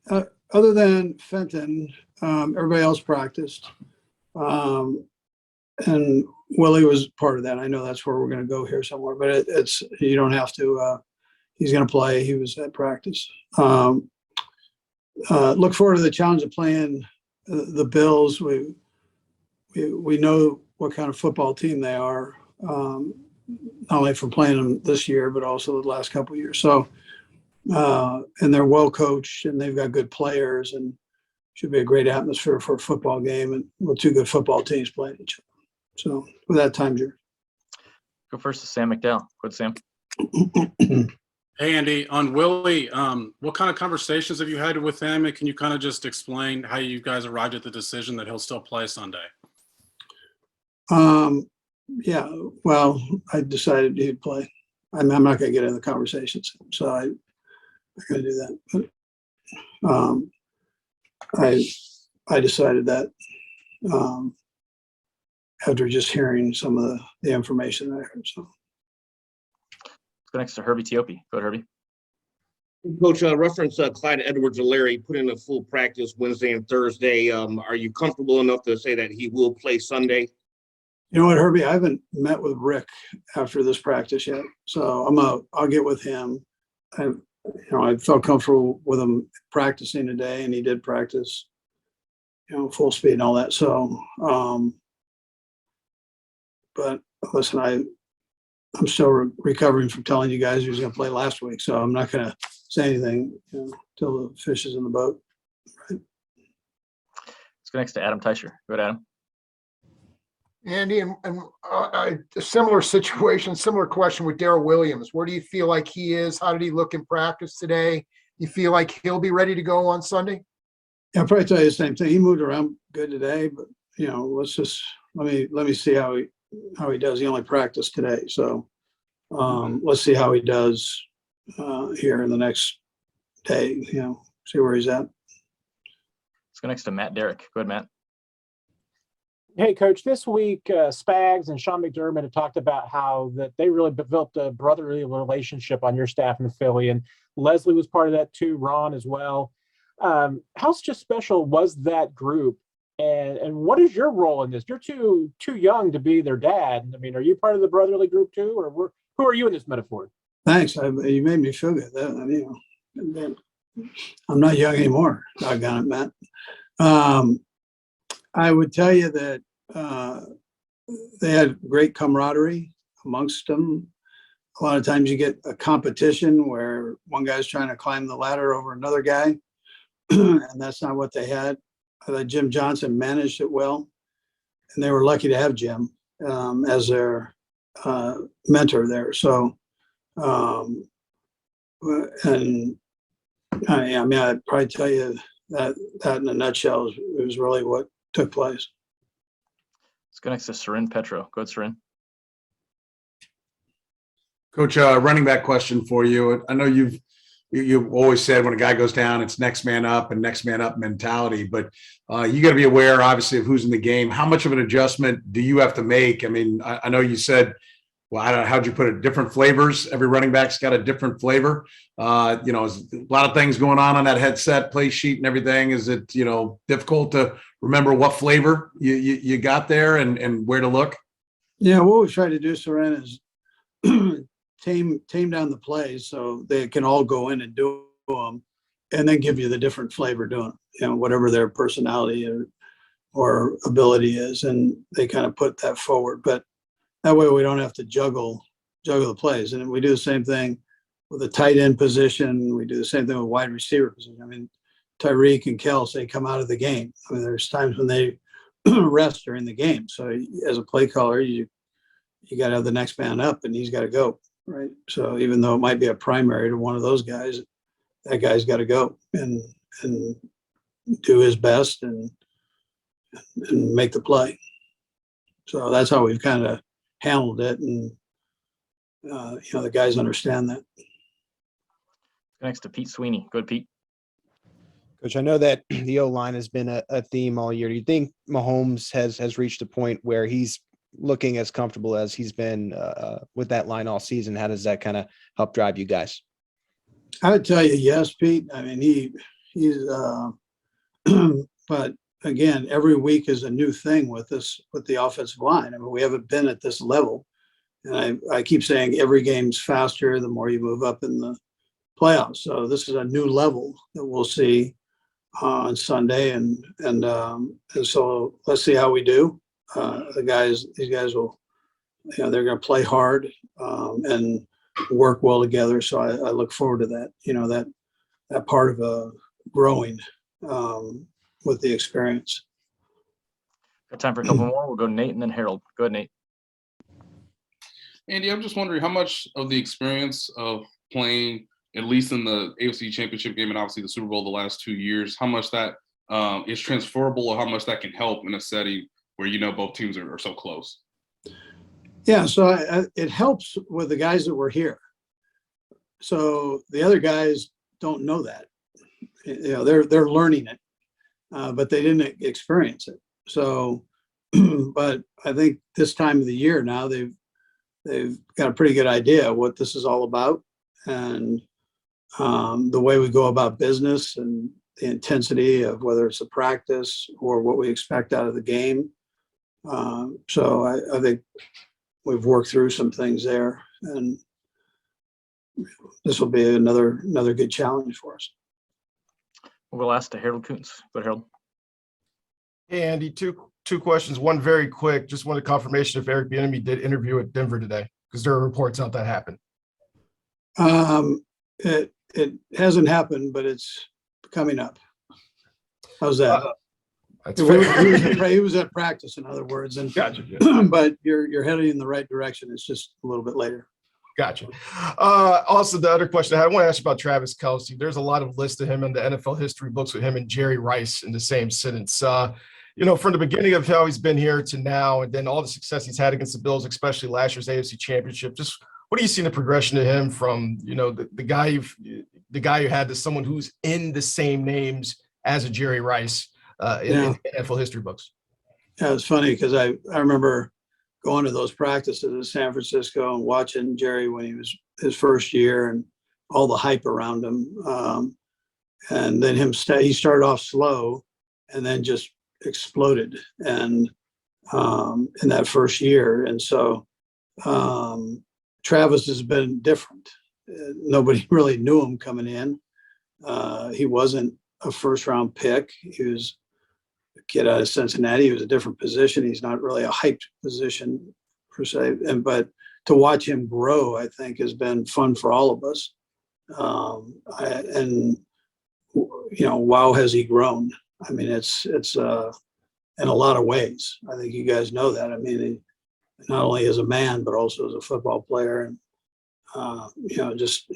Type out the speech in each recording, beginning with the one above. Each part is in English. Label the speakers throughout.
Speaker 1: Other than Fenton, everybody else practiced. And Willie was part of that. I know that's where we're going to go here somewhere, but it's you don't have to. He's going to play. He was at practice. Look forward to the challenge of playing the Bills. We know what kind of football team they are, not only from playing them this year, but also the last couple of years. So, and they're well coached and they've got good players and should be a great atmosphere for a football game and with two good football teams playing each other. So with that, time, Jerry.
Speaker 2: Go first to Sam McDowell. Go ahead, Sam.
Speaker 3: Hey, Andy, on Willie, what kind of conversations have you had with him? And can you kind of just explain how you guys arrived at the decision that he'll still play Sunday?
Speaker 1: Yeah, well, I decided he'd play. I'm not going to get into the conversations, so I'm not going to do that. But I decided that after just hearing some of the information that I heard. So.
Speaker 2: Let's go next to Herbie Teope. Go ahead, Herbie.
Speaker 4: Coach, reference Clyde Edwards-Helaire. He put in a full practice Wednesday and Thursday. Are you comfortable enough to say that he will play Sunday?
Speaker 1: You know what, Herbie? I haven't met with Rick after this practice yet, so I'll get with him. I felt comfortable with him practicing today, and he did practice, full speed and all that. So, but listen, I'm still recovering from telling you guys he was going to play last week, so I'm not going to say anything until the fish is in the boat. Right?
Speaker 2: Let's go next to Adam Teicher. Go ahead, Adam.
Speaker 5: Andy, and a similar situation, similar question with Darrel Williams. Where do you feel like he is? How did he look in practice today? You feel like he'll be ready to go on Sunday?
Speaker 1: Yeah, I'll probably tell you the same thing. He moved around good today, but let's just let me see how he does. He only practiced today, so let's see how he does here in the next day. See where he's at.
Speaker 2: Let's go next to Matt Derrick. Go ahead, Matt.
Speaker 6: Hey, Coach, this week, Spags and Sean McDermott have talked about how that they really developed a brotherly relationship on your staff in Philly, and Leslie was part of that too, Ron as well. How just special was that group, and what is your role in this? You're too young to be their dad. I mean, are you part of the brotherly group too, or who are you in this metaphor?
Speaker 1: Thanks. You made me feel good. I'm not young anymore. Doggone it, Matt. I would tell you that they had great camaraderie amongst them. A lot of times you get a competition where one guy's trying to climb the ladder over another guy, and that's not what they had. I thought Jim Johnson managed it well, and they were lucky to have Jim as their mentor there. So, and I'd probably tell you that in a nutshell is really what took place.
Speaker 2: Let's go next to Sarin Petro. Go ahead, Sarin.
Speaker 7: Coach, running back question for you. I know you've always said when a guy goes down, it's next man up and next man up mentality, but you got to be aware, obviously, of who's in the game. How much of an adjustment do you have to make? I mean, I know you said, well, I don't know, how'd you put it? Different flavors. Every running back's got a different flavor. There's a lot of things going on that headset, play sheet and everything. Is it, difficult to remember what flavor you got there and where to look?
Speaker 1: Yeah, what we try to do, Sarin, is tame down the plays so they can all go in and do them and then give you the different flavor doing them, whatever their personality or ability is. And they kind of put that forward. But that way we don't have to juggle the plays. And we do the same thing with the tight end position. We do the same thing with wide receiver position. I mean, Tyreek and Kelsey come out of the game. I mean, there's times when they rest during the game. So as a play caller, you got to have the next man up and he's got to go, right? So even though it might be a primary to one of those guys, that guy's got to go and do his best and make the play. So that's how we've kind of handled it, and the guys understand that.
Speaker 2: Next to Pete Sweeney. Go ahead, Pete.
Speaker 8: Coach, I know that the O-line has been a theme all year. Do you think Mahomes has reached a point where he's looking as comfortable as he's been with that line all season? How does that kind of help drive you guys?
Speaker 1: I would tell you yes, Pete. I mean, he He's, but again, every week is a new thing with the offensive line. I mean, we haven't been at this level. And I keep saying every game's faster the more you move up in the playoffs. So this is a new level that we'll see on Sunday, and so let's see how we do. These guys will, they're going to play hard and work well together. So I look forward to that. That part of growing with the experience.
Speaker 2: Got time for a couple more. We'll go Nate and then Harold. Go ahead, Nate.
Speaker 9: Andy, I'm just wondering how much of the experience of playing, at least in the AFC Championship game and obviously the Super Bowl the last 2 years, how much that is transferable, or how much that can help in a setting where both teams are so close.
Speaker 1: Yeah, so it helps with the guys that were here. So the other guys don't know that. They're learning it, but they didn't experience it. So, but I think this time of the year now they've got a pretty good idea of what this is all about, and the way we go about business and the intensity of whether it's a practice or what we expect out of the game. So I think we've worked through some things there, and this will be another good challenge for us.
Speaker 2: We'll go last to Harold Kuntz. Go ahead, Harold.
Speaker 10: Hey, Andy, two questions. One very quick. Just wanted confirmation if Eric Bieniemy did interview at Denver today, because there are reports out that happened.
Speaker 1: It hasn't happened, but it's coming up. How's that?
Speaker 10: That's fair.
Speaker 1: He was at practice, in other words, and
Speaker 10: Gotcha.
Speaker 1: but you're heading in the right direction. It's just a little bit later.
Speaker 10: Gotcha. Also, the other question I want to ask you about Travis Kelce. There's a lot of lists of him in the NFL history books with him and Jerry Rice in the same sentence. From the beginning of how he's been here to now, and then all the success he's had against the Bills, especially last year's AFC Championship. Just what do you see in the progression of him from the guy you had to someone who's in the same names as a Jerry Rice in NFL history books?
Speaker 1: Yeah, it's funny because I remember going to those practices in San Francisco and watching Jerry when he was his first year and all the hype around him. And then he started off slow and then just exploded and in that first year. And so Travis has been different. Nobody really knew him coming in. He wasn't a first round pick. He was a kid out of Cincinnati. He was a different position. He's not really a hyped position per se. But to watch him grow, I think, has been fun for all of us. Wow, has he grown? I mean, it's in a lot of ways. I think you guys know that. I mean, he, not only as a man, but also as a football player. And,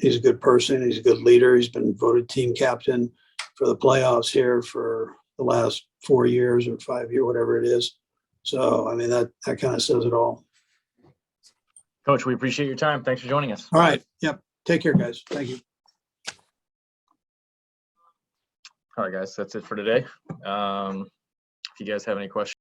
Speaker 1: he's a good person. He's a good leader. He's been voted team captain for the playoffs here for the last 4 years or 5 years, whatever it is. So, I mean, that kind of says it all.
Speaker 2: Coach, we appreciate your time. Thanks for joining us.
Speaker 1: All right. Yep. Take care, guys. Thank you.
Speaker 2: All right, guys, that's it for today. If you guys have any questions,